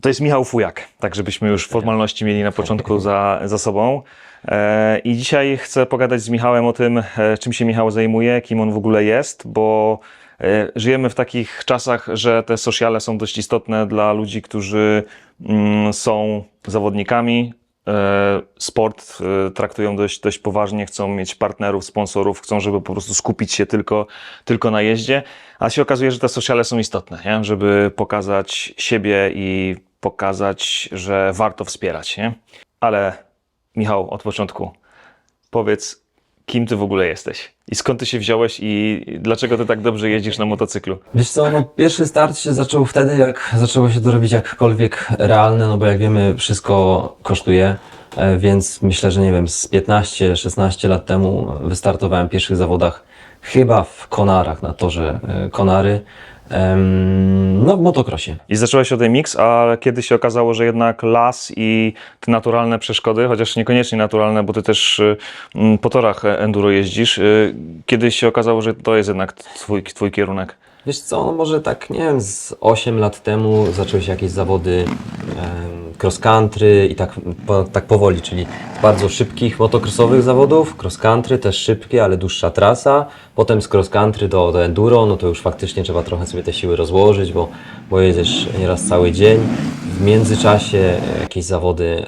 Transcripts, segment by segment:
To jest Michał Fujak, tak żebyśmy już formalności mieli na początku za sobą. I dzisiaj chcę pogadać z Michałem o tym, czym się Michał zajmuje, kim on w ogóle jest, bo żyjemy w takich czasach, że te sociale są dość istotne dla ludzi, którzy są zawodnikami. Sport traktują dość poważnie, chcą mieć partnerów, sponsorów, chcą, żeby po prostu skupić się tylko na jeździe, a się okazuje, że te sociale są istotne, nie? Żeby pokazać siebie i pokazać, że warto wspierać, nie? Ale Michał, od początku powiedz, kim ty w ogóle jesteś i skąd ty się wziąłeś i dlaczego ty tak dobrze jeździsz na motocyklu? Wiesz co, no pierwszy start się zaczął wtedy, jak zaczęło się to robić jakkolwiek realne, no bo jak wiemy, wszystko kosztuje, więc myślę, że nie wiem, z 15-16 lat temu wystartowałem w pierwszych zawodach chyba w Konarach, na torze Konary, no w motocrossie. I zacząłeś od MX, a kiedy się okazało, że jednak las i te naturalne przeszkody, chociaż niekoniecznie naturalne, bo ty też po torach enduro jeździsz, kiedy się okazało, że to jest jednak twój kierunek? Wiesz co, no może tak, nie wiem, z 8 lat temu zaczęły się jakieś zawody cross country i tak powoli, czyli z bardzo szybkich motocrossowych zawodów, cross country też szybkie, ale dłuższa trasa, potem z cross country do enduro, no to już faktycznie trzeba trochę sobie te siły rozłożyć, bo jedziesz nieraz cały dzień. W międzyczasie jakieś zawody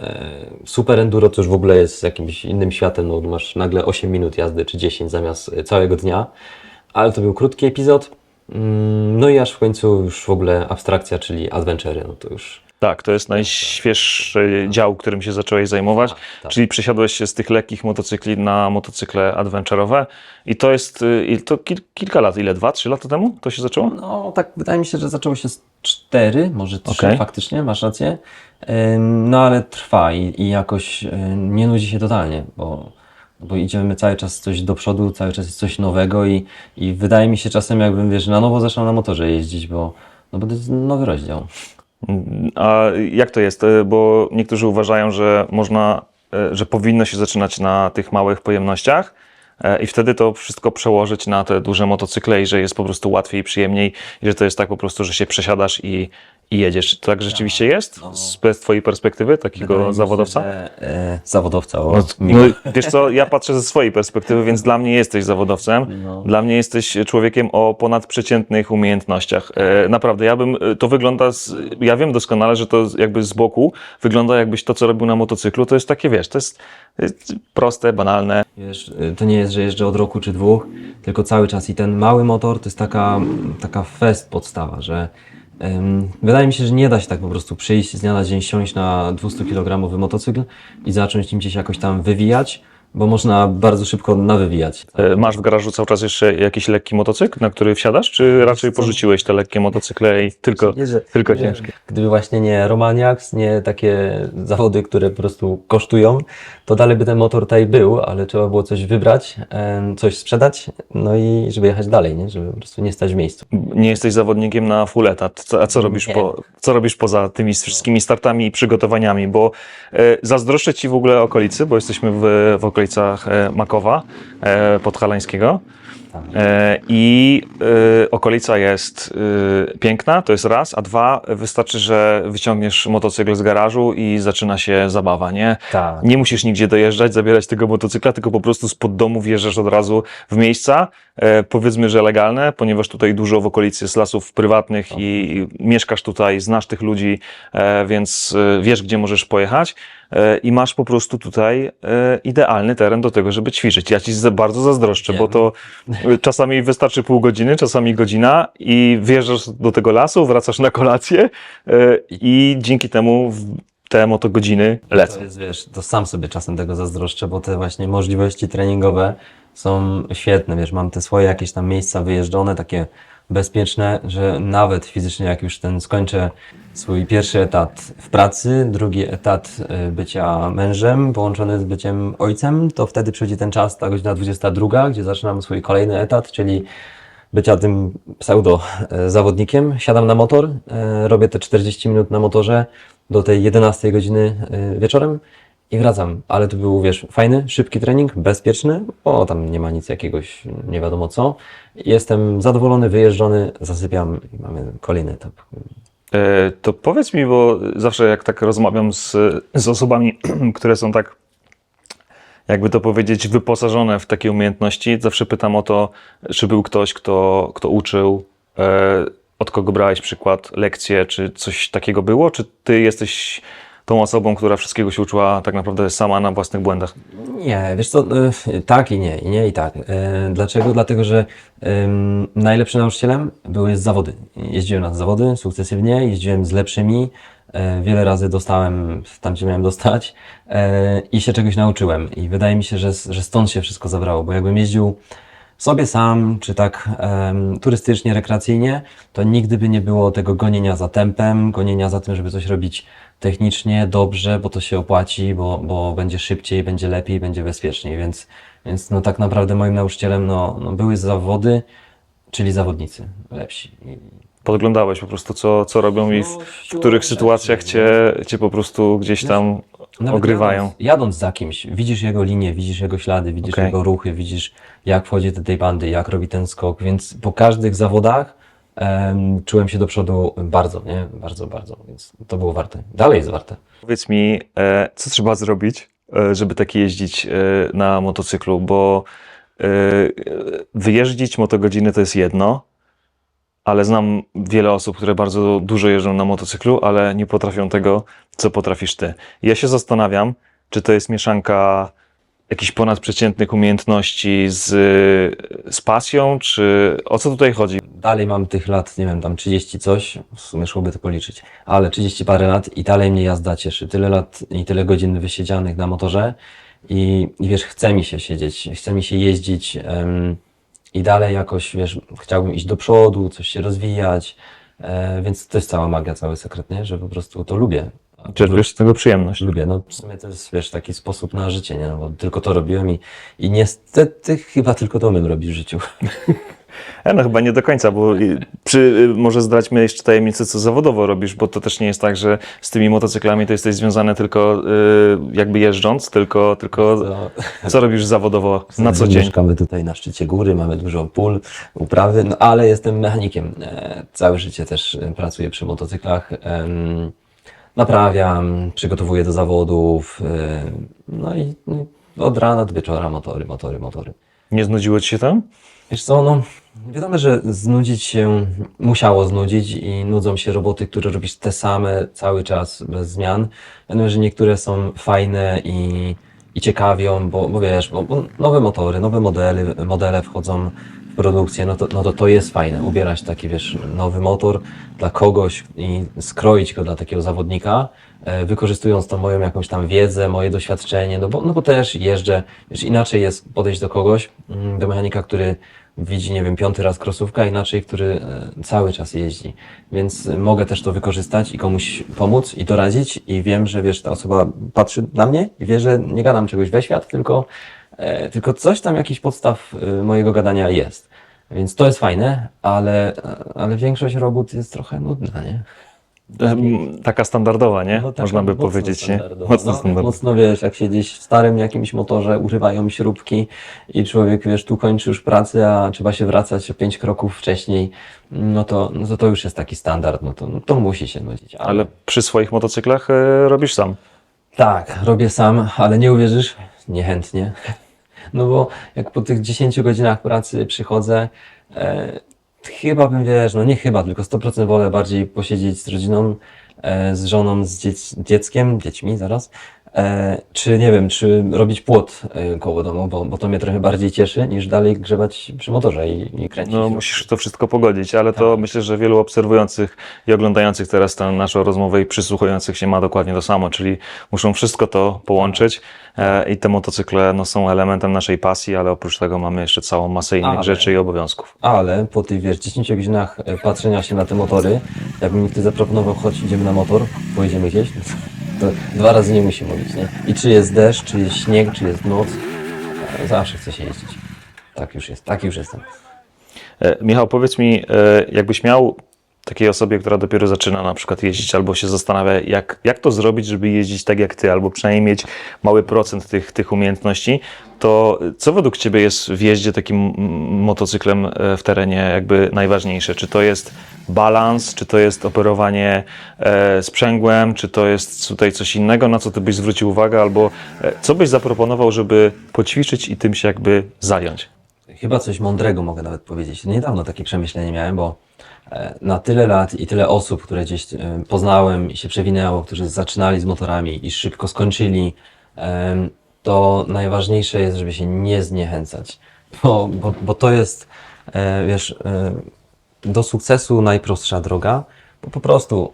super enduro, to już w ogóle jest jakimś innym światem, no masz nagle 8 minut jazdy czy 10 zamiast całego dnia, ale to był krótki epizod. No i aż w końcu już w ogóle abstrakcja, czyli adventury, no to już... Tak, to jest najświeższy dział, którym się zacząłeś zajmować, tak. czyli przesiadłeś się z tych lekkich motocykli na motocykle adventurowe i to jest kilka lat, ile? 2-3 lata temu to się zaczęło? No tak, wydaje mi się, że zaczęło się z 4, może 3 Okej. faktycznie, masz rację. No ale trwa i jakoś nie nudzi się totalnie, bo idziemy cały czas coś do przodu, cały czas jest coś nowego i wydaje mi się czasem, jakbym, wiesz, na nowo zaczął na motorze jeździć, bo to jest nowy rozdział. A jak to jest? Bo niektórzy uważają, że że powinno się zaczynać na tych małych pojemnościach i wtedy to wszystko przełożyć na te duże motocykle i że jest po prostu łatwiej i przyjemniej i że to jest tak po prostu, że się przesiadasz i jedziesz. To tak rzeczywiście jest? Z twojej perspektywy takiego Wydaje mi się, zawodowca? że, zawodowca, o, No, wiesz co, ja patrzę ze swojej perspektywy, więc dla mnie jesteś zawodowcem. No. Dla mnie jesteś człowiekiem o ponadprzeciętnych umiejętnościach. Naprawdę, to wygląda, ja wiem doskonale, że to jakby z boku wygląda jakbyś to, co robił na motocyklu, to jest takie, wiesz, to jest proste, banalne. Wiesz, to nie jest, że jeżdżę od roku czy 2, tylko cały czas i ten mały motor to jest taka fest podstawa, że wydaje mi się, że nie da się tak po prostu przyjść z dnia na dzień, siąść na 200 kg motocykl i zacząć nim gdzieś jakoś tam wywijać, bo można bardzo szybko nawywijać. Masz w garażu cały czas jeszcze jakiś lekki motocykl, na który wsiadasz, czy raczej porzuciłeś te lekkie motocykle i tylko ciężkie? Gdyby właśnie nie Romaniacs, nie takie zawody, które po prostu kosztują, to dalej by ten motor tutaj był, ale trzeba było coś wybrać, coś sprzedać, no i żeby jechać dalej, nie? Żeby po prostu nie stać w miejscu. Nie jesteś zawodnikiem na full etat. A co robisz, Nie. co robisz poza tymi wszystkimi startami i przygotowaniami? Bo zazdroszczę Ci w ogóle okolicy, bo jesteśmy w okolicach Makowa Podhalańskiego. I okolica jest piękna, to jest raz, a dwa, wystarczy, że wyciągniesz motocykl z garażu i zaczyna się zabawa, nie? Tak. Nie musisz nigdzie dojeżdżać, zabierać tego motocykla, tylko po prostu spod domu wjeżdżasz od razu w miejsca, powiedzmy, że legalne, ponieważ tutaj dużo w okolicy jest lasów prywatnych i mieszkasz tutaj, znasz tych ludzi, więc wiesz, gdzie możesz pojechać. I masz po prostu tutaj idealny teren do tego, żeby ćwiczyć. Ja Ci bardzo zazdroszczę, bo to czasami wystarczy pół godziny, czasami godzina i wjeżdżasz do tego lasu, wracasz na kolację i dzięki temu te motogodziny lecą. To jest, wiesz, to sam sobie czasem tego zazdroszczę, bo te właśnie możliwości treningowe są świetne, wiesz, mam te swoje jakieś tam miejsca wyjeżdżone, takie bezpieczne, że nawet fizycznie jak już skończę swój pierwszy etat w pracy, drugi etat bycia mężem połączony z byciem ojcem, to wtedy przychodzi ten czas, ta godzina 22, gdzie zaczynam swój kolejny etat, czyli bycia tym pseudo zawodnikiem. Siadam na motor, robię te 40 minut na motorze do tej 11 godziny wieczorem i wracam. Ale to był, wiesz, fajny, szybki trening, bezpieczny, bo tam nie ma nic jakiegoś nie wiadomo co. Jestem zadowolony, wyjeżdżony, zasypiam i mamy kolejny etap. To powiedz mi, bo zawsze jak tak rozmawiam z osobami, które są tak, jakby to powiedzieć, wyposażone w takie umiejętności, zawsze pytam o to, czy był ktoś, kto uczył, od kogo brałeś przykład, lekcje, czy coś takiego było, czy ty jesteś tą osobą, która wszystkiego się uczyła tak naprawdę sama na własnych błędach? Nie, wiesz co, tak i nie, i nie i tak. Dlaczego? Dlatego, że najlepszym nauczycielem były zawody. Jeździłem na zawody sukcesywnie, jeździłem z lepszymi, wiele razy dostałem tam, gdzie miałem dostać i się czegoś nauczyłem. I wydaje mi się, że stąd się wszystko zabrało, bo jakbym jeździł sobie sam, czy tak turystycznie, rekreacyjnie, to nigdy by nie było tego gonienia za tempem, gonienia za tym, żeby coś robić technicznie, dobrze, bo to się opłaci, bo będzie szybciej, będzie lepiej, będzie bezpieczniej, więc no tak naprawdę moim nauczycielem no były zawody, czyli zawodnicy lepsi. Podglądałeś po prostu, co robią i w których sytuacjach cię po prostu gdzieś tam Nawet ogrywają. jadąc za kimś, widzisz jego linię, widzisz jego ślady, widzisz Okej. jego ruchy, widzisz jak wchodzi do tej bandy, jak robi ten skok, więc po każdych zawodach czułem się do przodu bardzo, nie? Bardzo, bardzo, więc to było warte. Dalej jest warte. Powiedz mi, co trzeba zrobić, żeby tak jeździć na motocyklu, bo wyjeździć motogodziny to jest jedno, ale znam wiele osób, które bardzo dużo jeżdżą na motocyklu, ale nie potrafią tego, co potrafisz ty. I ja się zastanawiam, czy to jest mieszanka jakichś ponadprzeciętnych umiejętności z pasją, czy o co tutaj chodzi? Dalej mam tych lat, nie wiem, tam 30 coś, w sumie szłoby to policzyć, ale 30 parę lat i dalej mnie jazda cieszy. Tyle lat i tyle godzin wysiedzianych na motorze i wiesz, chce mi się siedzieć, chce mi się jeździć i dalej jakoś, wiesz, chciałbym iść do przodu, coś się rozwijać, więc to jest cała magia, cały sekret, nie? Że po prostu to lubię. Czerpiesz z tego przyjemność. Lubię, no w sumie to jest, wiesz, taki sposób na życie, nie? No, bo tylko to robiłem i niestety chyba tylko to bym robił w życiu. No chyba nie do końca, bo może zdradźmy jeszcze tajemnicę, co zawodowo robisz, bo to też nie jest tak, że z tymi motocyklami to jesteś związany tylko jakby jeżdżąc, tylko co robisz zawodowo na co dzień? Mieszkamy tutaj na szczycie góry, mamy dużo pól, uprawy, no ale jestem mechanikiem. Całe życie też pracuję przy motocyklach. Naprawiam, przygotowuję do zawodów, no i od rana do wieczora motory. Nie znudziło ci się tam? Wiesz co, no wiadomo, że znudzić się musiało znudzić i nudzą się roboty, które robisz te same cały czas bez zmian. Wiadomo, że niektóre są fajne i ciekawią, bo wiesz, bo nowe motory, nowe modele wchodzą w produkcję, no to jest fajne. Ubierać taki, wiesz, nowy motor dla kogoś i skroić go dla takiego zawodnika, wykorzystując tą moją jakąś tam wiedzę, moje doświadczenie, no bo też jeżdżę, wiesz, inaczej jest podejść do kogoś, do mechanika, który widzi, nie wiem, 5. raz krosówka, inaczej, który cały czas jeździ. Więc mogę też to wykorzystać i komuś pomóc i doradzić i wiem, że wiesz, ta osoba patrzy na mnie i wie, że nie gadam czegoś we świat, tylko coś tam, jakiś podstaw mojego gadania jest. Więc to jest fajne, ale większość robót jest trochę nudna, nie? Taka standardowa, nie? No taka Można by mocno powiedzieć, nie? standardowa. Mocno No, standardowa. mocno, wiesz, jak siedzisz w starym jakimś motorze, urywają śrubki i człowiek, wiesz, tu kończy już pracę, a trzeba się wracać o 5 kroków wcześniej, no to już jest taki standard, to musi się nudzić. Ale przy swoich motocyklach robisz sam. Tak, robię sam, ale nie uwierzysz, niechętnie. No bo jak po tych 10 godzinach pracy przychodzę, chyba bym, wiesz, no nie chyba, tylko 100% wolę bardziej posiedzieć z rodziną, z żoną, z dziećmi zaraz, czy nie wiem, czy robić płot koło domu, bo to mnie trochę bardziej cieszy, niż dalej grzebać przy motorze i kręcić. No musisz to wszystko pogodzić, ale to myślę, że wielu obserwujących i oglądających teraz tę naszą rozmowę i przysłuchujących się ma dokładnie to samo, czyli muszą wszystko to połączyć i te motocykle no, są elementem naszej pasji, ale oprócz tego mamy jeszcze całą masę innych rzeczy i obowiązków. Ale po tych, wiesz, 10 godzinach patrzenia się na te motory, jakby mi ktoś zaproponował, chodź, idziemy na motor, pojedziemy gdzieś, to 2 razy nie musi mówić, nie? I czy jest deszcz, czy jest śnieg, czy jest noc, zawsze chce się jeździć. Tak już jest, taki już jestem. Michał, powiedz mi, jakbyś miał takiej osobie, która dopiero zaczyna na przykład jeździć albo się zastanawia, jak to zrobić, żeby jeździć tak jak ty, albo przynajmniej mieć mały procent tych umiejętności, to co według ciebie jest w jeździe takim motocyklem w terenie jakby najważniejsze? Czy to jest balans, czy to jest operowanie sprzęgłem, czy to jest tutaj coś innego, na co ty byś zwrócił uwagę, albo co byś zaproponował, żeby poćwiczyć i tym się jakby zająć? Chyba coś mądrego mogę nawet powiedzieć. Niedawno takie przemyślenie miałem, bo na tyle lat i tyle osób, które gdzieś poznałem i się przewinęło, którzy zaczynali z motorami i szybko skończyli, to najważniejsze jest, żeby się nie zniechęcać. Bo to jest, wiesz, do sukcesu najprostsza droga, bo po prostu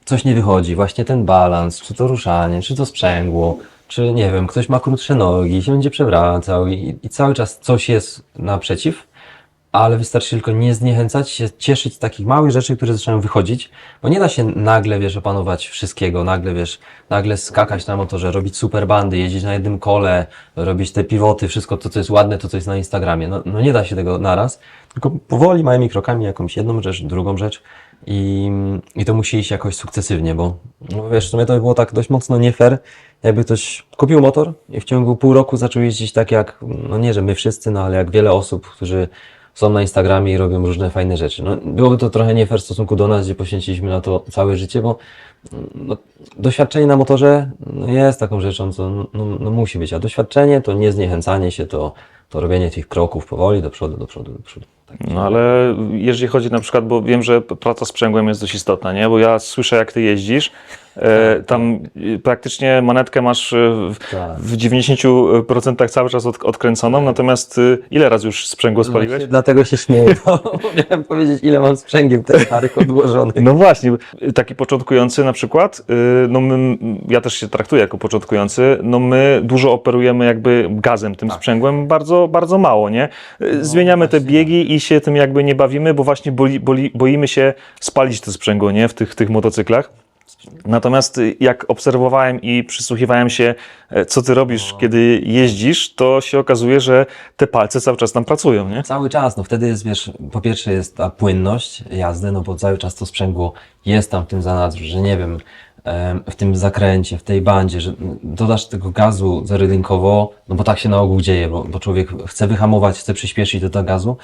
coś nie wychodzi. Właśnie ten balans, czy to ruszanie, czy to sprzęgło, czy nie wiem, ktoś ma krótsze nogi, się będzie przewracał i cały czas coś jest naprzeciw, ale wystarczy tylko nie zniechęcać się, cieszyć z takich małych rzeczy, które zaczynają wychodzić, bo nie da się nagle, wiesz, opanować wszystkiego, nagle, wiesz, nagle skakać na motorze, robić super bandy, jeździć na jednym kole, robić te pivoty, wszystko to, co jest ładne, to, co jest na Instagramie. No nie da się tego naraz, tylko powoli, małymi krokami, jakąś jedną rzecz, drugą rzecz i to musi iść jakoś sukcesywnie, bo no wiesz, w sumie to by było tak dość mocno nie fair, jakby ktoś kupił motor i w ciągu pół roku zaczął jeździć tak jak, no nie, że my wszyscy, no ale jak wiele osób, którzy są na Instagramie i robią różne fajne rzeczy. No, byłoby to trochę nie fair w stosunku do nas, gdzie poświęciliśmy na to całe życie, bo no, doświadczenie na motorze jest taką rzeczą, co no musi być, a doświadczenie to nie zniechęcanie się, to robienie tych kroków powoli do przodu, do przodu, do przodu. Tak. No ale jeżeli chodzi na przykład, bo wiem, że praca sprzęgłem jest dość istotna, nie? Bo ja słyszę, jak ty jeździsz, tam praktycznie manetkę masz w 90% cały czas odkręconą, natomiast ile razy już sprzęgło spaliłeś? Właśnie dlatego się śmieję, bo miałem powiedzieć, ile mam sprzęgiem tych starych odłożonych. No właśnie, taki początkujący na przykład, no ja też się traktuję jako początkujący, no my dużo operujemy jakby gazem, tym sprzęgłem, bardzo, bardzo mało, nie? Zmieniamy te biegi i się tym jakby nie bawimy, bo właśnie boimy się spalić to sprzęgło, nie? W tych motocyklach. Natomiast jak obserwowałem i przysłuchiwałem się, co ty robisz, kiedy jeździsz, to się okazuje, że te palce cały czas tam pracują, nie? Cały czas, no wtedy jest, wiesz, po pierwsze jest ta płynność jazdy, no bo cały czas to sprzęgło jest tam w tym zanadrzu, że nie wiem, w tym zakręcie, w tej bandzie, że dodasz tego gazu zero-jedynkowo, no bo tak się na ogół dzieje, bo człowiek chce wyhamować, chce przyspieszyć do tego gazu,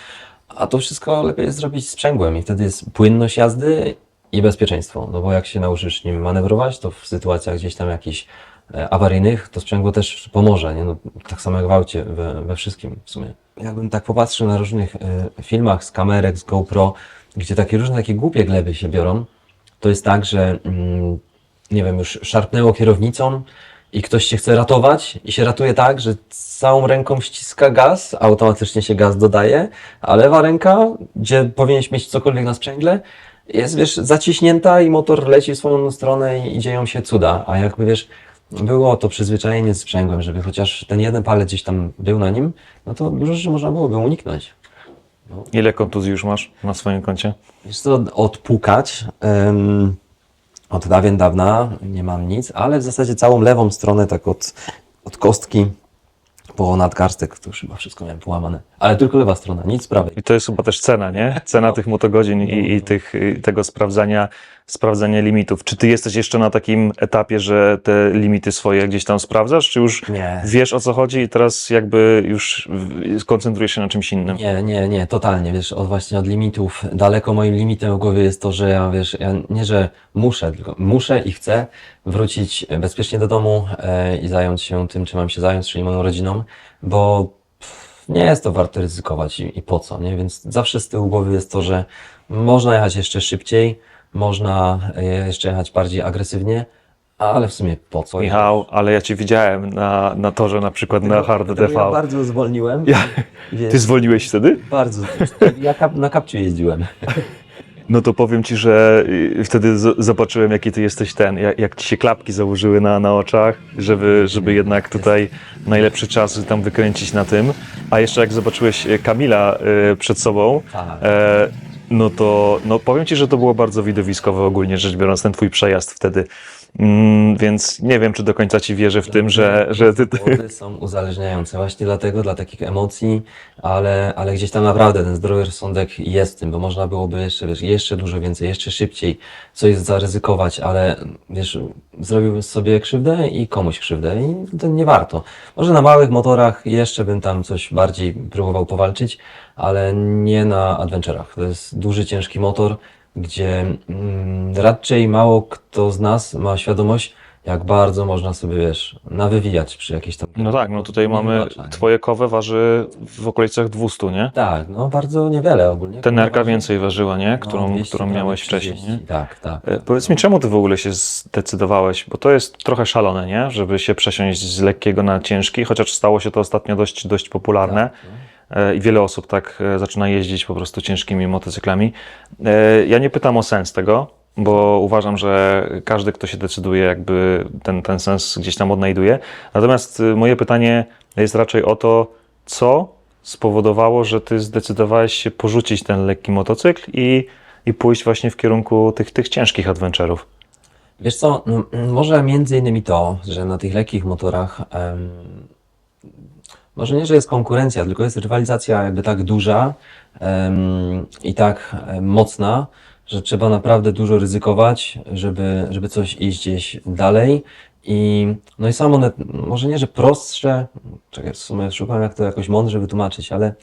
a to wszystko lepiej jest zrobić sprzęgłem i wtedy jest płynność jazdy i bezpieczeństwo, no bo jak się nauczysz nim manewrować, to w sytuacjach gdzieś tam jakichś awaryjnych, to sprzęgło też pomoże, nie? No, tak samo jak w aucie, we wszystkim w sumie. Jakbym tak popatrzył na różnych filmach z kamerek, z GoPro, gdzie takie różne takie głupie gleby się biorą, to jest tak, że nie wiem, już szarpnęło kierownicą i ktoś się chce ratować i się ratuje tak, że całą ręką ściska gaz, automatycznie się gaz dodaje, a lewa ręka, gdzie powinieneś mieć cokolwiek na sprzęgle, jest, wiesz, zaciśnięta i motor leci w swoją stronę i dzieją się cuda. A jakby, wiesz, było to przyzwyczajenie z sprzęgłem, żeby chociaż ten jeden palec gdzieś tam był na nim, no to dużo rzeczy można byłoby uniknąć. Ile kontuzji już masz na swoim koncie? Wiesz co, odpukać, od dawien dawna nie mam nic, ale w zasadzie całą lewą stronę tak od kostki po nadgarstek, to już chyba wszystko miałem połamane. Ale tylko lewa strona, nic z prawej. I to jest chyba też cena, nie? Cena tych motogodzin i tego sprawdzania limitów. Czy ty jesteś jeszcze na takim etapie, że te limity swoje gdzieś tam sprawdzasz, czy już Nie. wiesz, o co chodzi i teraz jakby już skoncentrujesz się na czymś innym? Nie, totalnie, wiesz, właśnie od limitów, daleko moim limitem w głowie jest to, że ja, wiesz, ja nie, że muszę, tylko muszę i chcę wrócić bezpiecznie do domu i zająć się tym, czym mam się zająć, czyli moją rodziną, bo nie jest to warte ryzykować i po co, nie? Więc zawsze z tyłu głowy jest to, że można jechać jeszcze szybciej, można jeszcze jechać bardziej agresywnie, ale w sumie po co? Michał, ale ja cię widziałem na torze na przykład na Hard Dlatego TV. Ja bardzo zwolniłem. Wiesz, Ty zwolniłeś wtedy? bardzo. Ja na kapciu jeździłem. No to powiem ci, że wtedy zobaczyłem, jaki ty jesteś jak ci się klapki założyły na oczach, żeby jednak tutaj najlepszy czas tam wykręcić na tym. A jeszcze jak zobaczyłeś Kamila przed sobą, Tak. No to, no powiem Ci, że to było bardzo widowiskowe ogólnie rzecz biorąc, ten Twój przejazd wtedy. Więc nie wiem, czy do końca Ci wierzę w tym, że Ty... Zawody są uzależniające właśnie dlatego, dla takich emocji, ale gdzieś tam naprawdę ten zdrowy rozsądek jest w tym, bo można byłoby jeszcze, wiesz, jeszcze dużo więcej, jeszcze szybciej coś zaryzykować, ale wiesz, zrobiłbym sobie krzywdę i komuś krzywdę i to nie warto. Może na małych motorach jeszcze bym tam coś bardziej próbował powalczyć, ale nie na adventurach. To jest duży, ciężki motor, gdzie raczej mało kto z nas ma świadomość, jak bardzo można sobie, wiesz, nawywijać przy jakiejś tam... No tak, no tutaj mamy, Wybacza, nie? Twoje kowe waży w okolicach 200, nie? Tak, no bardzo niewiele ogólnie. Tenerka więcej ważyła, nie? No, Którą 200 którą miałeś prawie wcześniej, 30. nie? Tak, tak. Powiedz mi, czemu Ty w ogóle się zdecydowałeś? Bo to jest trochę szalone, nie? Żeby się przesiąść z lekkiego na ciężki, chociaż stało się to ostatnio dość popularne. Tak, no. I wiele osób tak zaczyna jeździć po prostu ciężkimi motocyklami. Ja nie pytam o sens tego, bo uważam, że każdy, kto się decyduje, jakby ten sens gdzieś tam odnajduje. Natomiast moje pytanie jest raczej o to, co spowodowało, że Ty zdecydowałeś się porzucić ten lekki motocykl i pójść właśnie w kierunku tych ciężkich adventurów. Wiesz co, no, może między innymi to, że na tych lekkich motorach może nie, że jest konkurencja, tylko jest rywalizacja jakby tak duża i tak mocna, że trzeba naprawdę dużo ryzykować, żeby coś iść gdzieś dalej. No i samo one, może nie, że prostsze, czekaj, w sumie szukam jak to jakoś mądrze wytłumaczyć, ale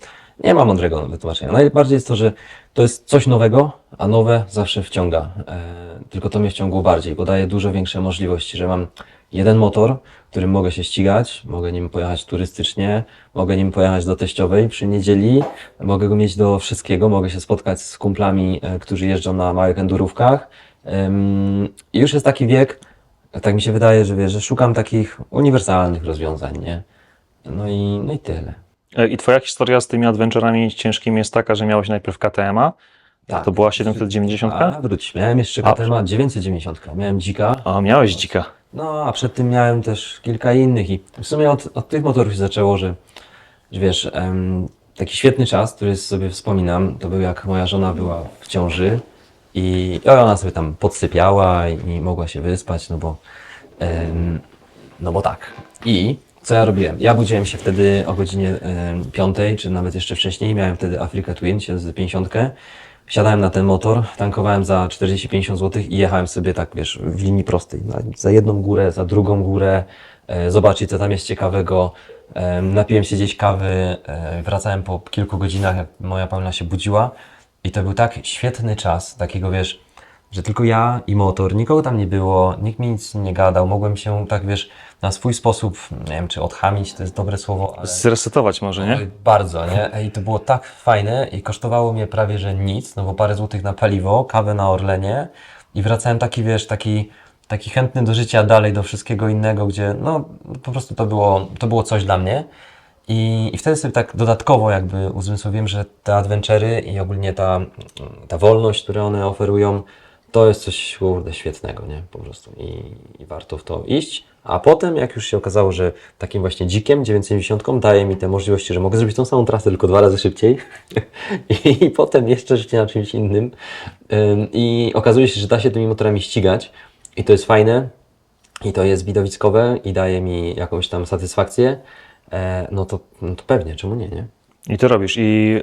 nie ma mądrego wytłumaczenia. Najbardziej jest to, że to jest coś nowego, a nowe zawsze wciąga. Tylko to mnie wciągło bardziej, bo daje dużo większe możliwości, że mam jeden motor, którym mogę się ścigać, mogę nim pojechać turystycznie, mogę nim pojechać do teściowej przy niedzieli, mogę go mieć do wszystkiego, mogę się spotkać z kumplami, którzy jeżdżą na małych endurówkach. I już jest taki wiek, tak mi się wydaje, że wiesz, że szukam takich uniwersalnych rozwiązań, nie? No i tyle. I Twoja historia z tymi adventurami ciężkimi jest taka, że miałeś najpierw KTM-a, Tak. to była 790? A wróć, miałem jeszcze KTM 990, miałem dzika. O, miałeś dzika. No, a przed tym miałem też kilka innych i w sumie od tych motorów się zaczęło, że wiesz, taki świetny czas, który sobie wspominam, to był jak moja żona była w ciąży i ona sobie tam podsypiała i mogła się wyspać, no bo tak. I co ja robiłem? Ja budziłem się wtedy o godzinie 5, czy nawet jeszcze wcześniej, miałem wtedy Africa Twin 750. Wsiadałem na ten motor, tankowałem za 40-50 zł i jechałem sobie tak, wiesz, w linii prostej. Za jedną górę, za drugą górę, zobaczyć co tam jest ciekawego. Napiłem się gdzieś kawy, wracałem po kilku godzinach, jak moja Paulina się budziła. I to był tak świetny czas, takiego wiesz, że tylko ja i motor, nikogo tam nie było, nikt mi nic nie gadał, mogłem się tak, wiesz, na swój sposób, nie wiem, czy odchamić, to jest dobre słowo, ale... Zresetować może, nie? Oj, bardzo, nie? I to było tak fajne i kosztowało mnie prawie, że nic, no bo parę złotych na paliwo, kawę na Orlenie i wracałem taki, wiesz, taki chętny do życia dalej, do wszystkiego innego, gdzie, no, po prostu to było coś dla mnie. I wtedy sobie tak dodatkowo jakby uzmysłowiłem, że te adventury i ogólnie ta wolność, którą one oferują, to jest coś, kurde, świetnego, nie? Po prostu. I warto w to iść. A potem, jak już się okazało, że takim właśnie dzikiem 990 daje mi te możliwości, że mogę zrobić tą samą trasę, tylko 2 razy szybciej i potem jeszcze życie na czymś innym i okazuje się, że da się tymi motorami ścigać i to jest fajne i to jest widowiskowe i daje mi jakąś tam satysfakcję, no to pewnie, czemu nie, nie? I Ty robisz. I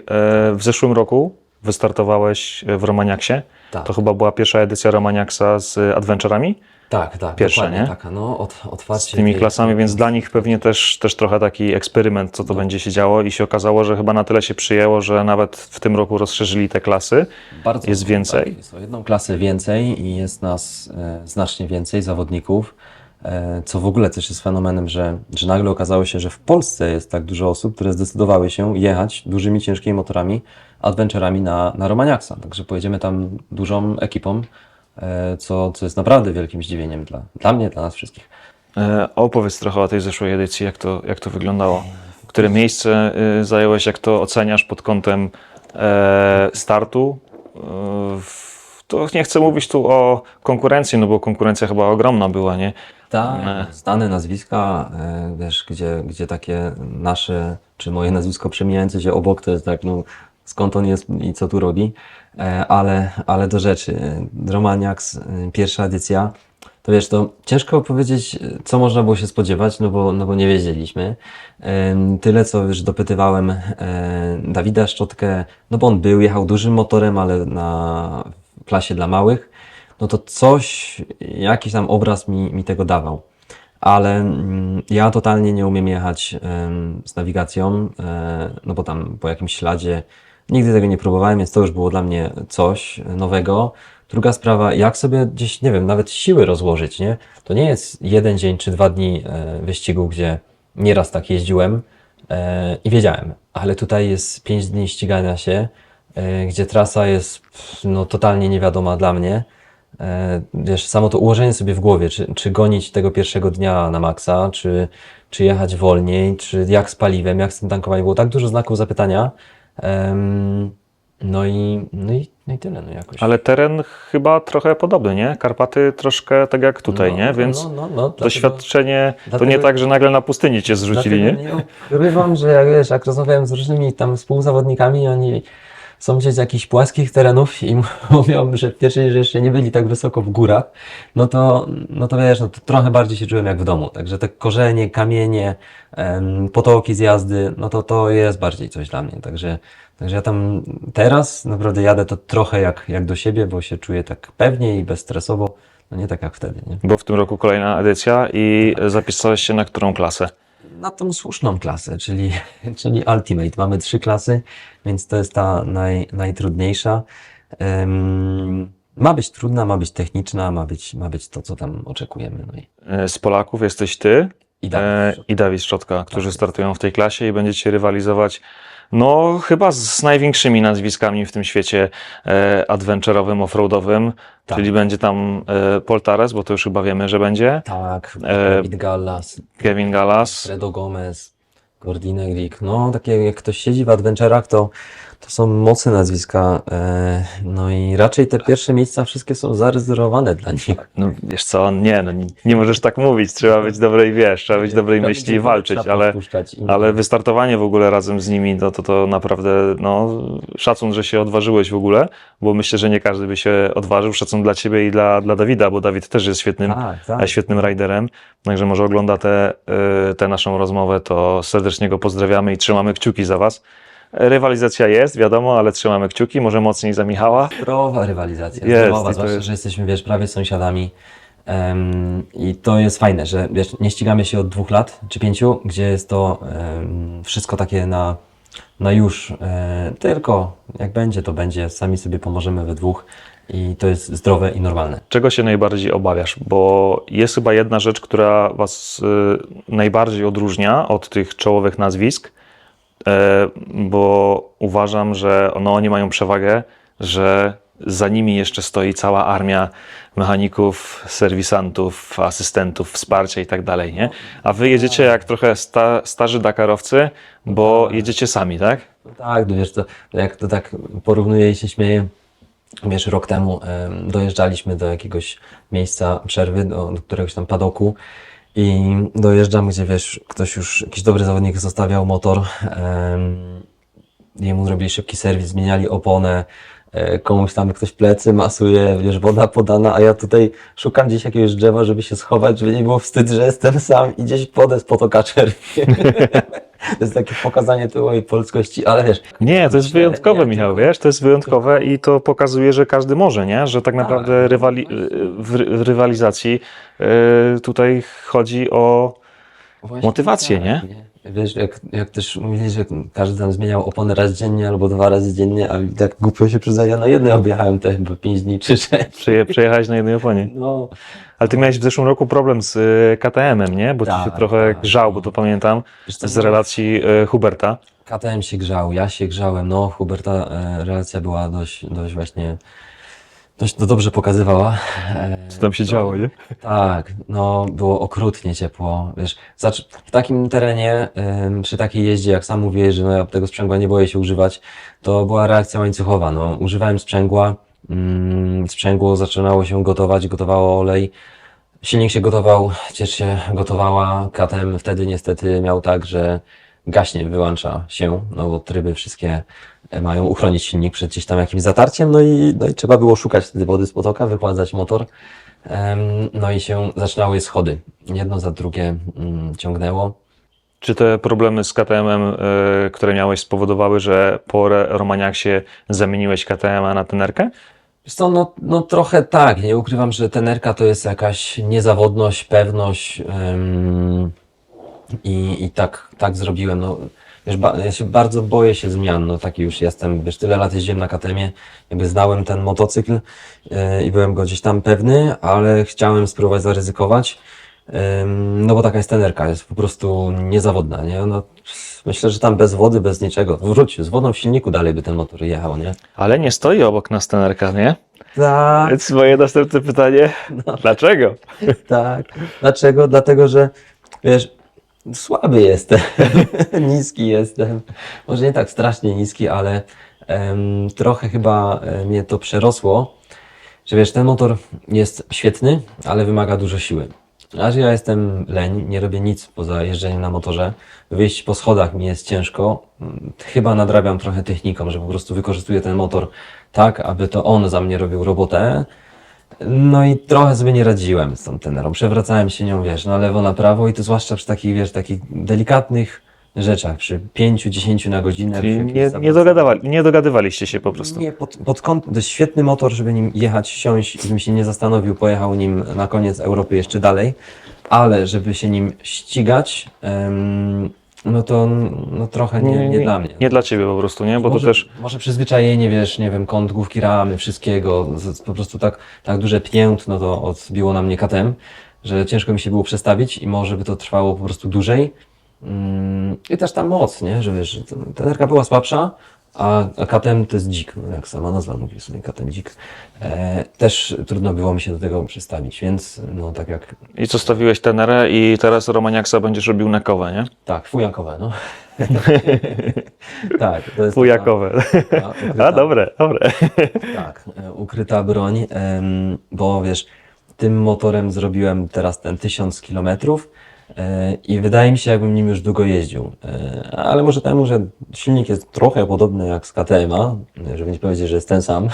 w zeszłym roku wystartowałeś w Romaniaksie. Tak. To chyba była pierwsza edycja Romaniaksa z adventurami. Tak, Pierwsza, dokładnie nie? taka, no, otwarcie. Z tymi tej- klasami, więc dla nich pewnie też trochę taki eksperyment, co to będzie się działo i się okazało, że chyba na tyle się przyjęło, że nawet w tym roku rozszerzyli te klasy. Bardzo Jest więcej? Tak, jest o jedną klasę więcej i jest nas znacznie więcej zawodników, co w ogóle też jest fenomenem, że nagle okazało się, że w Polsce jest tak dużo osób, które zdecydowały się jechać dużymi, ciężkimi motorami, adventurami na Romaniaksa. Także pojedziemy tam dużą ekipą, co jest naprawdę wielkim zdziwieniem dla mnie, dla nas wszystkich. Opowiedz trochę o tej zeszłej edycji, jak to wyglądało. Które miejsce zająłeś, jak to oceniasz pod kątem startu? To nie chcę mówić tu o konkurencji, no bo konkurencja chyba ogromna była, nie? Tak, znane nazwiska, wiesz, gdzie takie nasze, czy moje nazwisko przemijające się obok, to jest tak, no skąd on jest i co tu robi. Ale do rzeczy. Romaniacs, pierwsza edycja. To wiesz, to ciężko powiedzieć, co można było się spodziewać, no bo nie wiedzieliśmy. Tyle, co już dopytywałem Dawida Szczotkę, no bo on jechał dużym motorem, ale na klasie dla małych, no to jakiś tam obraz mi tego dawał. Ale ja totalnie nie umiem jechać z nawigacją, no bo tam po jakimś śladzie nigdy tego nie próbowałem, więc to już było dla mnie coś nowego. Druga sprawa, jak sobie gdzieś, nie wiem, nawet siły rozłożyć, nie? To nie jest 1 dzień czy 2 dni wyścigu, gdzie nieraz tak jeździłem i wiedziałem, ale tutaj jest 5 dni ścigania się, gdzie trasa jest no, totalnie niewiadoma dla mnie. Wiesz, samo to ułożenie sobie w głowie, czy gonić tego pierwszego dnia na maksa, czy jechać wolniej, czy jak z paliwem, jak z tym tankowaniem, było tak dużo znaków zapytania. No i tyle, no jakoś. Ale teren chyba trochę podobny, nie? Karpaty troszkę tak jak tutaj, nie? Więc dlatego, doświadczenie to nie dlatego- tak, że nagle na pustyni cię zrzucili, nie? dlatego nie ukrywam, że jak rozmawiałem z różnymi tam współzawodnikami, oni są gdzieś z jakichś płaskich terenów i mówią, że pierwszy, że jeszcze nie byli tak wysoko w górach, no to wiesz, no to trochę bardziej się czułem jak w domu. Także te korzenie, kamienie, potoki z jazdy, no to jest bardziej coś dla mnie. Także ja tam teraz naprawdę jadę to trochę jak do siebie, bo się czuję tak pewnie i bezstresowo, no nie tak jak wtedy, nie? Bo w tym roku kolejna edycja i zapisałeś się na którą klasę? Na tą słuszną klasę, czyli Ultimate. Mamy 3 klasy, więc to jest ta najtrudniejsza. Ma być trudna, ma być techniczna, ma być to, co tam oczekujemy. No Z Polaków jesteś ty i Dawid. i Dawid Szczotka, którzy Tak. startują w tej klasie i będziecie rywalizować no chyba z największymi nazwiskami w tym świecie adventure'owym, offroadowym, Tak. czyli będzie tam Paul Tares, bo to już chyba wiemy, że będzie, Tak, E, David Gallas, Kevin Gallas, Fredo Gomez, Gordine Glick. No, takie jak ktoś siedzi w adventurach, to są mocne nazwiska. No i raczej te pierwsze miejsca wszystkie są zarezerwowane dla nich. no wiesz co, nie możesz tak mówić, trzeba być dobrej, trzeba być dobrej myśli i walczyć, ale wystartowanie w ogóle razem z nimi, to naprawdę, no, szacun, że się odważyłeś w ogóle, bo myślę, że nie każdy by się odważył, szacun dla ciebie i dla Dawida, bo Dawid też jest świetnym riderem, także może ogląda tę naszą rozmowę, to serdecznie go pozdrawiamy i trzymamy kciuki za was. Rywalizacja jest, wiadomo, ale trzymamy kciuki, może mocniej za Michała. Zdrowa rywalizacja, Jest, zdrowa, i to zwłaszcza, jest- że jesteśmy, wiesz, prawie sąsiadami. I to jest fajne, że wiesz, nie ścigamy się od 2 lat czy 5, gdzie jest to wszystko takie na już, tylko jak będzie, to będzie, sami sobie pomożemy we dwóch i to jest zdrowe i normalne. Czego się najbardziej obawiasz? Bo jest chyba jedna rzecz, która was najbardziej odróżnia od tych czołowych nazwisk, bo uważam, że no, oni mają przewagę, że za nimi jeszcze stoi cała armia mechaników, serwisantów, asystentów, wsparcia i tak dalej, nie? A wy jedziecie jak trochę starzy Dakarowcy, bo jedziecie sami, tak? No tak, no wiesz, to jak to tak porównuję i się śmieję, wiesz, rok temu dojeżdżaliśmy do jakiegoś miejsca przerwy, do któregoś tam padoku i dojeżdżam, gdzie wiesz, jakiś dobry zawodnik zostawiał motor, jemu zrobili szybki serwis, zmieniali oponę, komuś tam ktoś plecy masuje, wiesz, woda podana, a ja tutaj szukam gdzieś jakiegoś drzewa, żeby się schować, żeby nie było wstyd, że jestem sam i gdzieś wodę z potoka czerpię. To jest takie pokazanie tej polskości, ale wiesz... Nie, to jest wyjątkowe, nie, Michał, tylko- wiesz, to jest wyjątkowe i to pokazuje, że każdy może, nie? Że tak naprawdę w rywalizacji tutaj chodzi o Właśnie motywację, nie? Wiesz, jak też mówili, że każdy tam zmieniał opony raz dziennie albo 2 razy dziennie, a tak głupio się przyznaję, na jednej objechałem te chyba 5 dni czy 6. Przejechałeś na jednej oponie. No, Ale ty miałeś w zeszłym roku problem z KTM-em, nie? Bo ci się Tak, trochę tak. grzał, bo to pamiętam wiesz co, z relacji Huberta. KTM się grzał, ja się grzałem, no Huberta relacja była dość właśnie, dość to dobrze pokazywała. Co tam się działo, nie? Tak, no było okrutnie ciepło, wiesz, w takim terenie, przy takiej jeździe, jak sam mówiłeś, że no ja tego sprzęgła nie boję się używać, to była reakcja łańcuchowa, no używałem sprzęgła, sprzęgło zaczynało się gotować, gotowało olej, silnik się gotował, ciecz się gotowała, KTM wtedy niestety miał tak, że gaśnie, wyłącza się, no bo tryby wszystkie mają uchronić silnik przed gdzieś tam jakimś zatarciem, no i trzeba było szukać wtedy wody z potoka, wychładzać motor. No i się zaczynały schody. Jedno za drugie ciągnęło. Czy te problemy z KTM-em, które miałeś, spowodowały, że po Romaniaksie zamieniłeś KTM-a na tenerkę? Wiesz co, no trochę tak. Nie ukrywam, że tenerka to jest jakaś niezawodność, pewność i tak zrobiłem. No, wiesz, ja się bardzo boję się zmian. No taki już jestem. Wiesz, tyle lat jeździłem na KTM-ie, jakby znałem ten motocykl i byłem go gdzieś tam pewny, ale chciałem spróbować zaryzykować. No bo taka jest tenerka, jest po prostu niezawodna, nie? No, myślę, że tam bez wody, bez niczego. Wróć, z wodą w silniku dalej by ten motor jechał, nie? Ale nie stoi obok nas tenerka, nie? Tak. Więc moje następne pytanie, dlaczego? Tak. Dlaczego? Dlatego, że wiesz, słaby jestem, niski jestem. Może nie tak strasznie niski, ale trochę chyba mnie to przerosło, że wiesz, ten motor jest świetny, ale wymaga dużo siły. A że ja jestem leń, nie robię nic poza jeżdżeniem na motorze. Wyjść po schodach mi jest ciężko. Chyba nadrabiam trochę techniką, że po prostu wykorzystuję ten motor tak, aby to on za mnie robił robotę. No i trochę sobie nie radziłem z tą tenerą. Przewracałem się nią, wiesz, na lewo, na prawo i to zwłaszcza przy takich, wiesz, takich delikatnych rzeczach, przy 5-10 na godzinę. Czyli przy jakichś nie dogadywaliście się po prostu. nie, pod kąt, to jest świetny motor, żeby nim jechać, siąść, żebym się nie zastanowił, pojechał nim na koniec Europy jeszcze dalej, ale żeby się nim ścigać, no to no trochę nie dla mnie. Nie dla ciebie po prostu, nie? Bo to też Może przyzwyczajenie, wiesz, nie wiem, kąt główki ramy, wszystkiego, po prostu tak duże piętno to odbiło na mnie KTM, że ciężko mi się było przestawić i może by to trwało po prostu dłużej. I też ta moc, nie? Że wiesz, że tenerka była słabsza, a KTM to jest dzik, no jak sama nazwa mówi sobie, KTM dzik. Też trudno było mi się do tego przestawić, więc no tak jak, i co, stawiłeś tenerę i teraz Romaniaksa będziesz robił nekowe, nie? tak, fujankowe, no. Tak, to jest Fujakowe. A, dobre. Tak, ukryta broń, bo wiesz, tym motorem zrobiłem teraz ten 1000 kilometrów i wydaje mi się, jakbym nim już długo jeździł. Ale może temu, że silnik jest trochę podobny jak z KTM-a, żeby nie powiedzieć, że jest ten sam,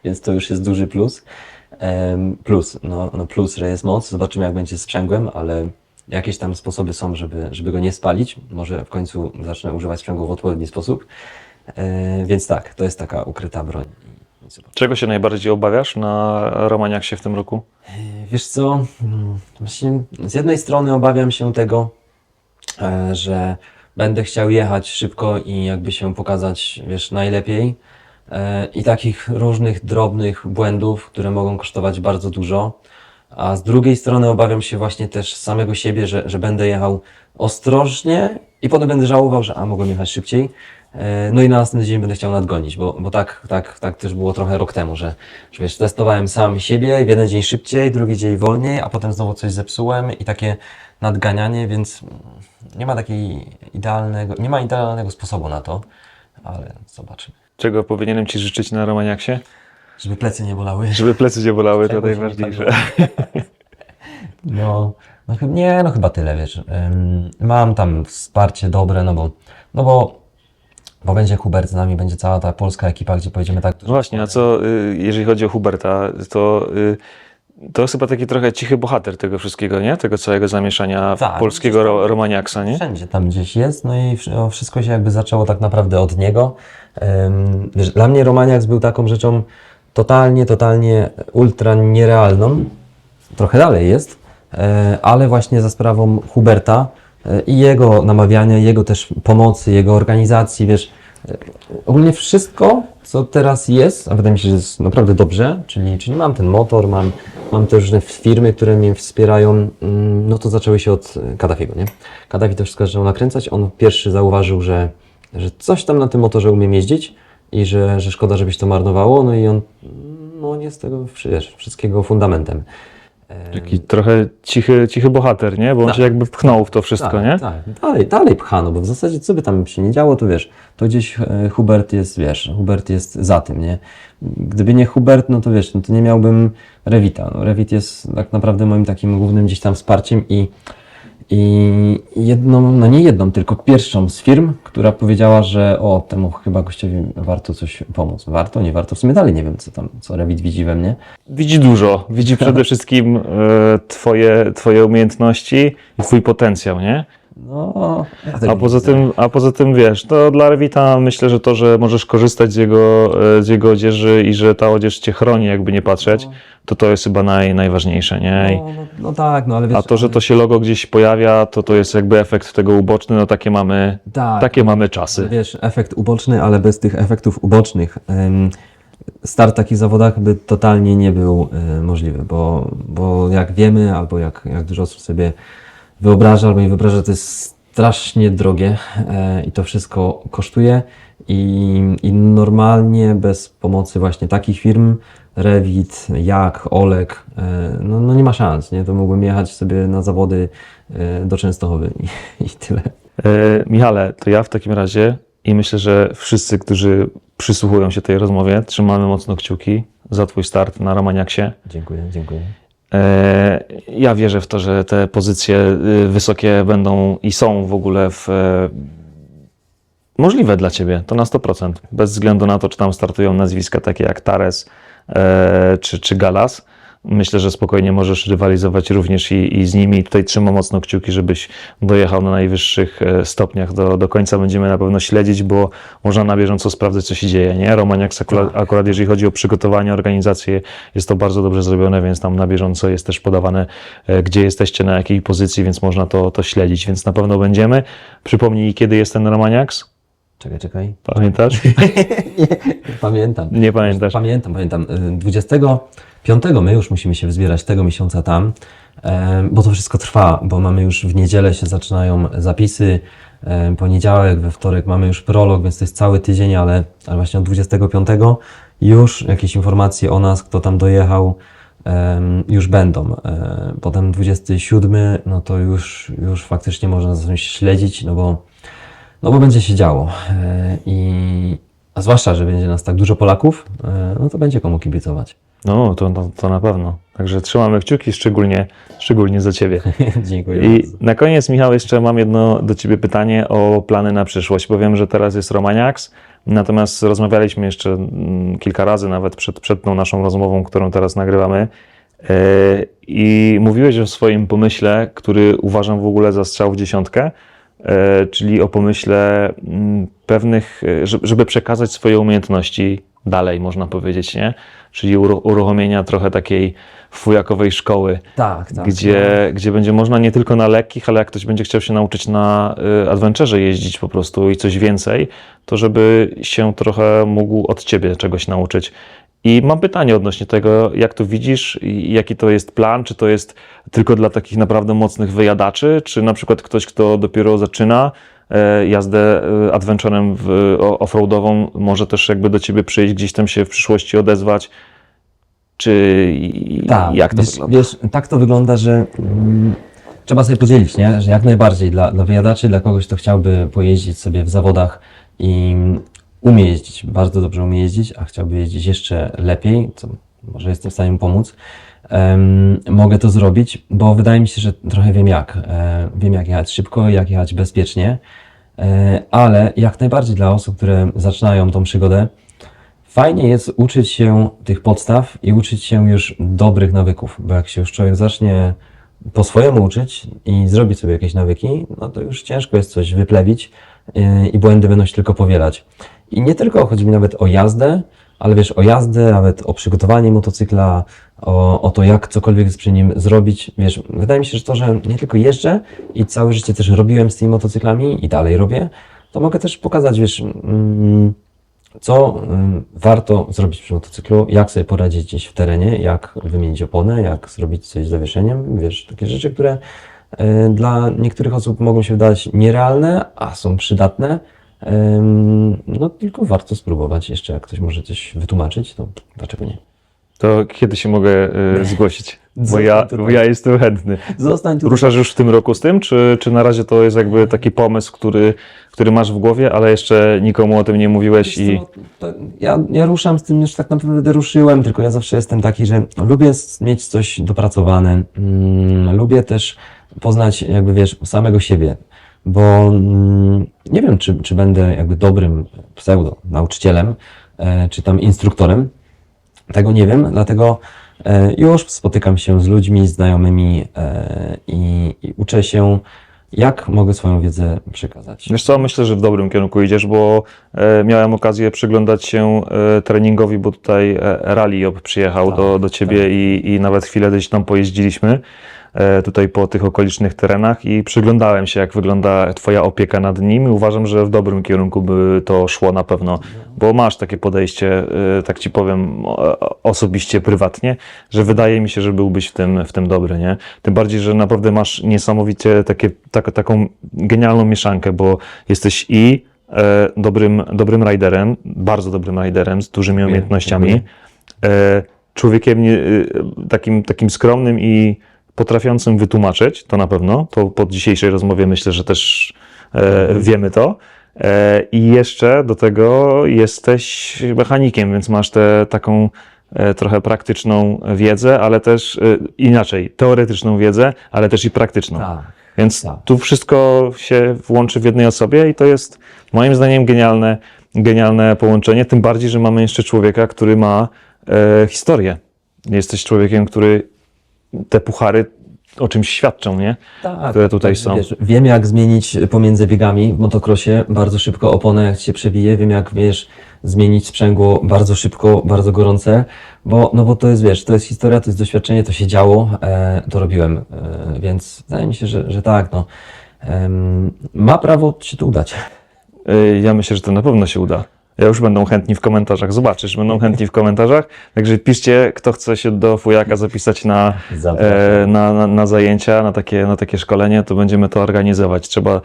więc to już jest duży plus. Plus, że jest moc. Zobaczymy, jak będzie z sprzęgłem, ale jakieś tam sposoby są, żeby go nie spalić. Może w końcu zacznę używać sprzęgła w odpowiedni sposób. Więc tak, to jest taka ukryta broń. Czego się najbardziej obawiasz na Romaniaksie w tym roku? Wiesz co, właśnie z jednej strony obawiam się tego, że będę chciał jechać szybko i jakby się pokazać, wiesz, najlepiej i takich różnych drobnych błędów, które mogą kosztować bardzo dużo. A z drugiej strony obawiam się właśnie też samego siebie, że będę jechał ostrożnie i potem będę żałował, że mogłem jechać szybciej. No i na następny dzień będę chciał nadgonić, bo tak też było trochę rok temu, że wiesz, testowałem sam siebie, w jeden dzień szybciej, drugi dzień wolniej, a potem znowu coś zepsułem i takie nadganianie, więc nie ma idealnego sposobu na to, ale zobaczymy. Czego powinienem ci życzyć na Romaniaksie? Żeby plecy nie bolały. Żeby plecy nie bolały, to Czego się nie najważniejsze. No chyba tyle, wiesz. Mam tam wsparcie dobre, no bo będzie Hubert z nami, będzie cała ta polska ekipa, gdzie pojedziemy tak. No właśnie, a co, jeżeli chodzi o Huberta, to jest chyba taki trochę cichy bohater tego wszystkiego, nie? Tego całego zamieszania Tak, polskiego Romaniaksa, nie? Wszędzie tam gdzieś jest, no i wszystko się jakby zaczęło tak naprawdę od niego. Wiesz, dla mnie Romaniaks był taką rzeczą totalnie ultra nierealną. Trochę dalej jest, ale właśnie za sprawą Huberta i jego namawiania, jego też pomocy, jego organizacji, wiesz, ogólnie wszystko, co teraz jest, a wydaje mi się, że jest naprawdę dobrze, czyli mam ten motor, mam te różne firmy, które mnie wspierają, no to zaczęły się od Kaddafiego, nie? Kaddafi to wszystko zaczął nakręcać, on pierwszy zauważył, że coś tam na tym motorze umiem jeździć i że szkoda, żebyś to marnowało, no i on jest tego, wiesz, wszystkiego fundamentem. Taki trochę cichy bohater, nie? Bo on się jakby pchnął w to wszystko, nie? Tak, dalej pchano, bo w zasadzie co by tam się nie działo, to wiesz, to gdzieś Hubert jest za tym, nie? Gdyby nie Hubert, no to wiesz, no to nie miałbym Revita. No, Revit jest tak naprawdę moim takim głównym gdzieś tam wsparciem I jedną, no nie jedną, tylko pierwszą z firm, która powiedziała, że temu chyba gościowi warto coś pomóc. Warto, nie warto, w sumie dalej nie wiem, co Revit widzi we mnie. Widzi dużo. Widzi przede wszystkim twoje umiejętności i twój potencjał, nie? No, ja tak A poza tym wiesz, to dla Revita myślę, że to, że możesz korzystać z jego odzieży i że ta odzież cię chroni, jakby nie patrzeć, to jest chyba najważniejsze, nie? No tak, no ale wiesz... A to, że to się logo gdzieś pojawia, to jest jakby efekt tego uboczny, no takie mamy czasy. Wiesz, efekt uboczny, ale bez tych efektów ubocznych start w takich zawodach by totalnie nie był możliwy, bo jak wiemy, albo jak dużo osób sobie wyobraża, albo nie wyobraża, to jest strasznie drogie i to wszystko kosztuje i normalnie bez pomocy właśnie takich firm, Revit, Jak, Oleg, no nie ma szans, nie? To mógłbym jechać sobie na zawody do Częstochowy i tyle. Michale, to ja w takim razie i myślę, że wszyscy, którzy przysłuchują się tej rozmowie, trzymamy mocno kciuki za twój start na Romaniaksie. Dziękuję. Ja wierzę w to, że te pozycje wysokie będą i są w ogóle możliwe dla ciebie, to na 100%. Bez względu na to, czy tam startują nazwiska takie jak Tares czy Galas. Myślę, że spokojnie możesz rywalizować również i z nimi. Tutaj trzymam mocno kciuki, żebyś dojechał na najwyższych stopniach do końca. Będziemy na pewno śledzić, bo można na bieżąco sprawdzać, co się dzieje, nie? Romaniaks akurat jeżeli chodzi o przygotowanie, organizację, jest to bardzo dobrze zrobione, więc tam na bieżąco jest też podawane, gdzie jesteście, na jakiej pozycji, więc można to śledzić, więc na pewno będziemy. Przypomnij, kiedy jest ten Romaniaks? Czekaj. Pamiętasz? Nie, pamiętam. Nie pamiętasz? Pamiętam. 25 my już musimy się wzbierać tego miesiąca tam, bo to wszystko trwa, bo mamy już w niedzielę się zaczynają zapisy, poniedziałek, we wtorek mamy już prolog, więc to jest cały tydzień, ale właśnie od 25 już jakieś informacje o nas, kto tam dojechał, już będą. Potem 27, no to już faktycznie można zacząć śledzić, no bo będzie się działo. A zwłaszcza, że będzie nas tak dużo Polaków, no to będzie komu kibicować. No, to na pewno. Także trzymamy kciuki, szczególnie za ciebie. Dziękuję I bardzo. na koniec, Michał, jeszcze mam jedno do ciebie pytanie o plany na przyszłość, bo wiem, że teraz jest Romaniaks, natomiast rozmawialiśmy jeszcze kilka razy, nawet przed tą naszą rozmową, którą teraz nagrywamy, i mówiłeś o swoim pomyśle, który uważam w ogóle za strzał w dziesiątkę, czyli o pomyśle pewnych, żeby przekazać swoje umiejętności dalej, można powiedzieć, nie? Czyli uruchomienia trochę takiej fujakowej szkoły, Tak. gdzie będzie można nie tylko na lekkich, ale jak ktoś będzie chciał się nauczyć na adventurze jeździć po prostu i coś więcej, to żeby się trochę mógł od ciebie czegoś nauczyć. I mam pytanie odnośnie tego, jak to widzisz, i jaki to jest plan, czy to jest tylko dla takich naprawdę mocnych wyjadaczy, czy na przykład ktoś, kto dopiero zaczyna jazdę adventurem offroadową, może też jakby do ciebie przyjść, gdzieś tam się w przyszłości odezwać, czy jak to wygląda? Wiesz, tak to wygląda, że trzeba sobie podzielić, nie? Że jak najbardziej dla wyjadaczy, dla kogoś, kto chciałby pojeździć sobie w zawodach i umie jeździć, bardzo dobrze umie jeździć, a chciałby jeździć jeszcze lepiej, co może jestem w stanie mu pomóc, mogę to zrobić, bo wydaje mi się, że trochę wiem jak. Wiem jak jechać szybko, jak jechać bezpiecznie, ale jak najbardziej dla osób, które zaczynają tą przygodę, fajnie jest uczyć się tych podstaw i uczyć się już dobrych nawyków, bo jak się już człowiek zacznie po swojemu uczyć i zrobić sobie jakieś nawyki, no to już ciężko jest coś wyplewić i błędy będą się tylko powielać. I nie tylko chodzi mi nawet o jazdę, ale wiesz, o jazdę, nawet o przygotowanie motocykla, o to, jak cokolwiek przy nim zrobić. Wiesz, wydaje mi się, że to, że nie tylko jeżdżę i całe życie też robiłem z tymi motocyklami i dalej robię, to mogę też pokazać, wiesz, co warto zrobić przy motocyklu, jak sobie poradzić gdzieś w terenie, jak wymienić oponę, jak zrobić coś z zawieszeniem, wiesz, takie rzeczy, które dla niektórych osób mogą się wydać nierealne, a są przydatne. No tylko warto spróbować. Jeszcze jak ktoś może coś wytłumaczyć, to dlaczego nie? To kiedy się mogę zgłosić? Bo ja jestem chętny. Zostań tu. Ruszasz już w tym roku z tym, czy na razie to jest jakby taki pomysł, który masz w głowie, ale jeszcze nikomu o tym nie mówiłeś i... Ja ruszam z tym, już tak naprawdę ruszyłem, tylko ja zawsze jestem taki, że lubię mieć coś dopracowane. Lubię też poznać jakby, wiesz, samego siebie, bo nie wiem, czy będę jakby dobrym pseudo nauczycielem, czy tam instruktorem, tego nie wiem, dlatego już spotykam się z ludźmi, znajomymi i uczę się, jak mogę swoją wiedzę przekazać. Wiesz co, myślę, że w dobrym kierunku idziesz, bo miałem okazję przyglądać się treningowi, bo tutaj Rally przyjechał do ciebie i nawet chwilę gdzieś tam pojeździliśmy tutaj po tych okolicznych terenach i przyglądałem się, jak wygląda twoja opieka nad nim i uważam, że w dobrym kierunku by to szło na pewno, bo masz takie podejście, tak ci powiem osobiście, prywatnie, że wydaje mi się, że byłbyś w tym dobry, nie? Tym bardziej, że naprawdę masz niesamowicie taką genialną mieszankę, bo jesteś i dobrym riderem, bardzo dobrym riderem, z dużymi umiejętnościami, człowiekiem takim skromnym i potrafiącym wytłumaczyć, to na pewno, to po dzisiejszej rozmowie myślę, że też wiemy to. I jeszcze do tego jesteś mechanikiem, więc masz taką trochę praktyczną wiedzę, ale też inaczej, teoretyczną wiedzę, ale też i praktyczną. Tak. Więc Tak. tu wszystko się włączy w jednej osobie i to jest moim zdaniem genialne połączenie, tym bardziej, że mamy jeszcze człowieka, który ma historię. Jesteś człowiekiem, który te puchary o czymś świadczą, nie? Tak, Które tutaj są. Wiesz, wiem, jak zmienić pomiędzy biegami w motocrossie bardzo szybko oponę, jak ci się przewije. Wiem, jak, wiesz, zmienić sprzęgło bardzo szybko, bardzo gorące, bo to jest, wiesz, to jest historia, to jest doświadczenie, to się działo, to robiłem, więc wydaje mi się, że tak, no. Ma prawo się to udać. Ja myślę, że to na pewno się uda. Ja już będą chętni w komentarzach, zobaczysz, będą chętni w komentarzach, także piszcie, kto chce się do Fujaka zapisać na zajęcia, na takie szkolenie, to będziemy to organizować. Trzeba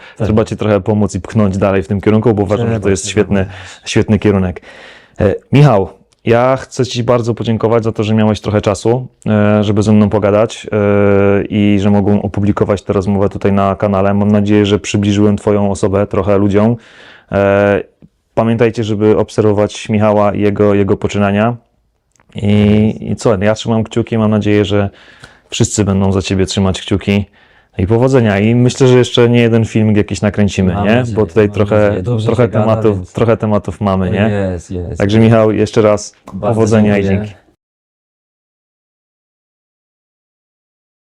Ci trochę pomóc i pchnąć dalej w tym kierunku, bo uważam, że to jest świetny kierunek. Michał, ja chcę Ci bardzo podziękować za to, że miałeś trochę czasu, żeby ze mną pogadać i że mogłem opublikować tę rozmowę tutaj na kanale. Mam nadzieję, że przybliżyłem Twoją osobę trochę ludziom. Pamiętajcie, żeby obserwować Michała i jego poczynania. I co? Ja trzymam kciuki, mam nadzieję, że wszyscy będą za Ciebie trzymać kciuki. I powodzenia. I myślę, że jeszcze nie jeden filmik jakiś nakręcimy, Mam nie? nadzieję, Bo tutaj mam nadzieję. Dobrze się gada, więc- trochę tematów mamy, nie? Jest. Także Michał, jeszcze raz Bardzo powodzenia i dziękuję. dzięki.